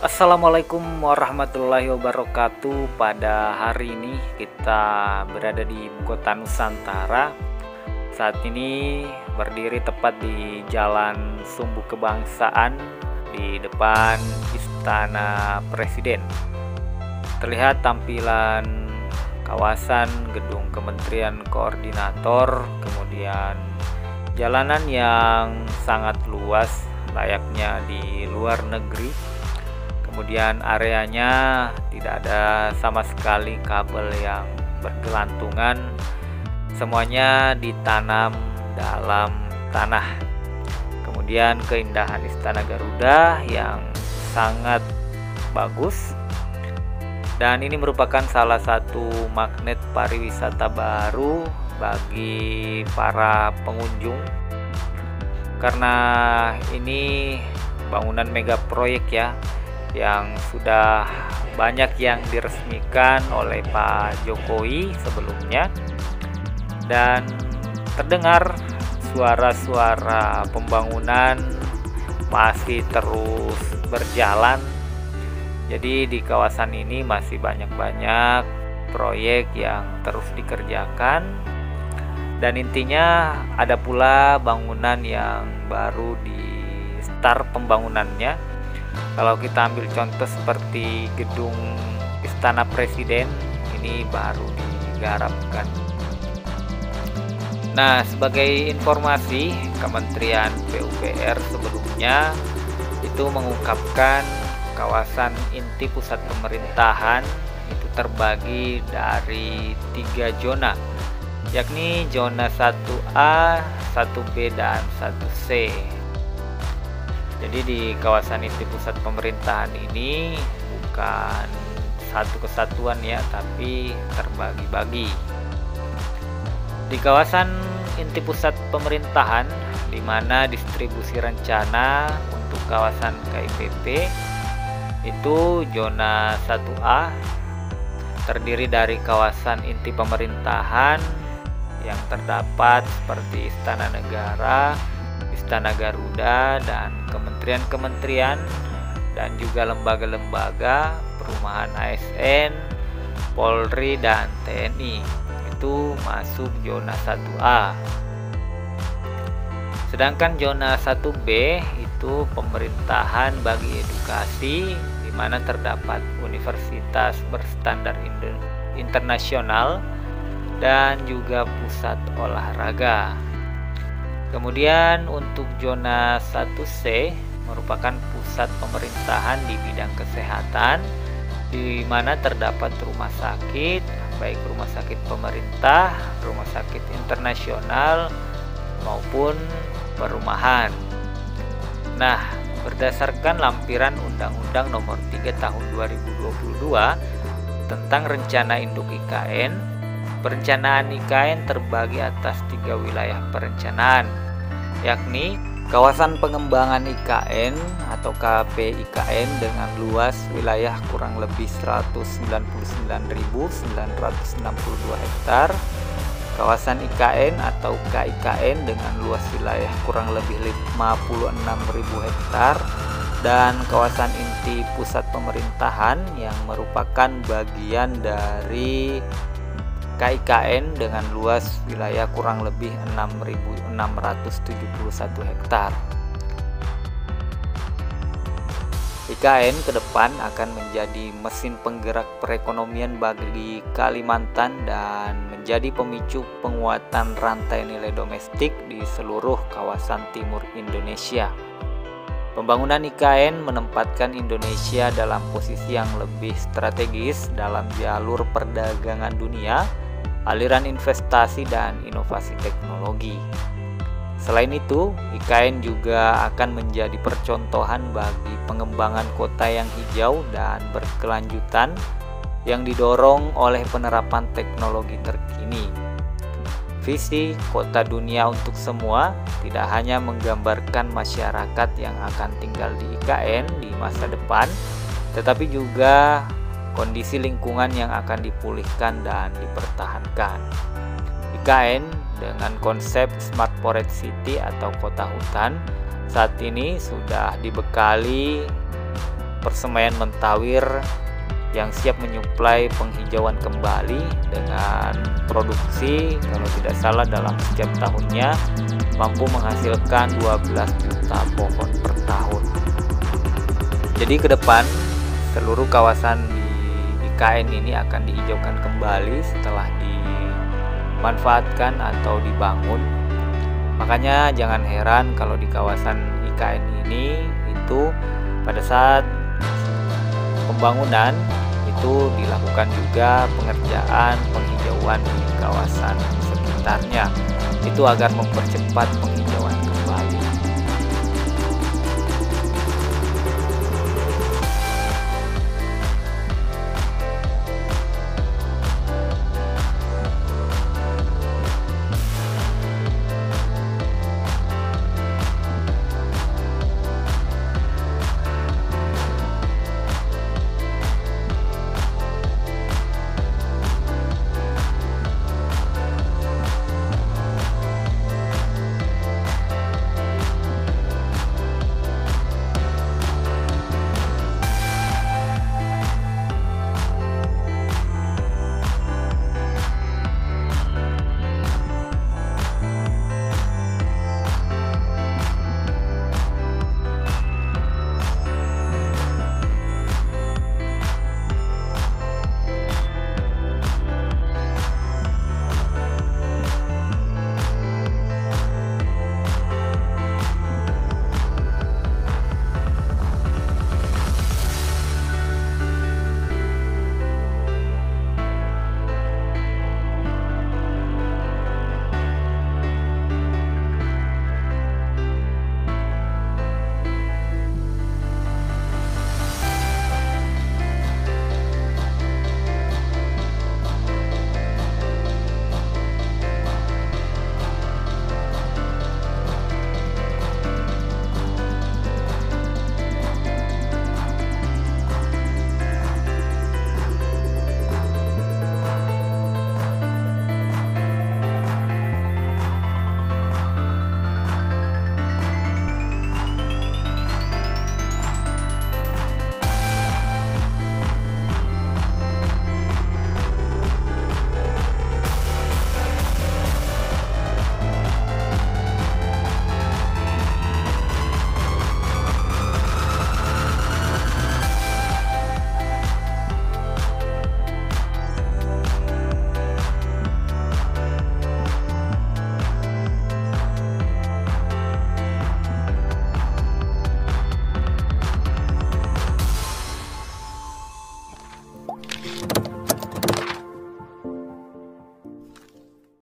Assalamualaikum warahmatullahi wabarakatuh. Pada hari ini kita berada di ibu kota Nusantara. Saat ini berdiri tepat di Jalan Sumbu Kebangsaan di depan Istana Presiden. Terlihat tampilan kawasan gedung Kementerian Koordinator, kemudian jalanan yang sangat luas layaknya di luar negeri. Kemudian areanya tidak ada sama sekali kabel yang bergelantungan, semuanya ditanam dalam tanah. Kemudian keindahan Istana Garuda yang sangat bagus, dan ini merupakan salah satu magnet pariwisata baru bagi para pengunjung, karena ini bangunan mega proyek ya, yang sudah banyak yang diresmikan oleh Pak Jokowi sebelumnya, dan terdengar suara-suara pembangunan masih terus berjalan. Jadi di kawasan ini masih banyak proyek yang terus dikerjakan, dan intinya ada pula bangunan yang baru di start pembangunannya. Kalau kita ambil contoh seperti gedung Istana Presiden, ini baru digarapkan. Nah, sebagai informasi, Kementerian PUPR sebelumnya itu mengungkapkan kawasan inti pusat pemerintahan itu terbagi dari 3 zona, yakni zona 1A, 1B, dan 1C. Jadi di kawasan inti pusat pemerintahan ini bukan satu kesatuan ya, tapi terbagi-bagi. Di kawasan inti pusat pemerintahan, di mana distribusi rencana untuk kawasan KIPP itu zona 1A, terdiri dari kawasan inti pemerintahan yang terdapat seperti Istana Negara, Istana Garuda, dan kementerian-kementerian dan juga lembaga-lembaga, perumahan ASN, Polri, dan TNI. Itu masuk zona 1A. Sedangkan zona 1B itu pemerintahan bagi edukasi, di mana terdapat universitas berstandar internasional dan juga pusat olahraga. Kemudian untuk zona 1C merupakan pusat pemerintahan di bidang kesehatan, di mana terdapat rumah sakit, baik rumah sakit pemerintah, rumah sakit internasional, maupun perumahan. Nah, berdasarkan lampiran Undang-Undang Nomor 3 Tahun 2022 tentang Rencana Induk IKN, perencanaan IKN terbagi atas 3 wilayah perencanaan, yakni kawasan pengembangan IKN atau KPIKN dengan luas wilayah kurang lebih 199.962 hektar, kawasan IKN atau KIKN dengan luas wilayah kurang lebih 56.000 hektar, dan kawasan inti pusat pemerintahan yang merupakan bagian dari KIKN dengan luas wilayah kurang lebih 6.671 hektar. IKN ke depan akan menjadi mesin penggerak perekonomian bagi Kalimantan dan menjadi pemicu penguatan rantai nilai domestik di seluruh kawasan timur Indonesia. Pembangunan IKN menempatkan Indonesia dalam posisi yang lebih strategis dalam jalur perdagangan dunia, aliran investasi, dan inovasi teknologi. Selain itu, IKN juga akan menjadi percontohan bagi pengembangan kota yang hijau dan berkelanjutan yang didorong oleh penerapan teknologi terkini. Visi Kota Dunia untuk Semua tidak hanya menggambarkan masyarakat yang akan tinggal di IKN di masa depan, tetapi juga kondisi lingkungan yang akan dipulihkan dan dipertahankan. IKN dengan konsep Smart Forest City atau kota hutan saat ini sudah dibekali persemaian Mentawir yang siap menyuplai penghijauan kembali dengan produksi kalau tidak salah dalam setiap tahunnya mampu menghasilkan 12 juta pohon per tahun. Jadi ke depan seluruh kawasan di IKN ini akan dihijaukan kembali setelah dimanfaatkan atau dibangun. Makanya jangan heran kalau di kawasan IKN ini itu pada saat pembangunan itu dilakukan juga pengerjaan penghijauan di kawasan sekitarnya, itu agar mempercepat penghijauan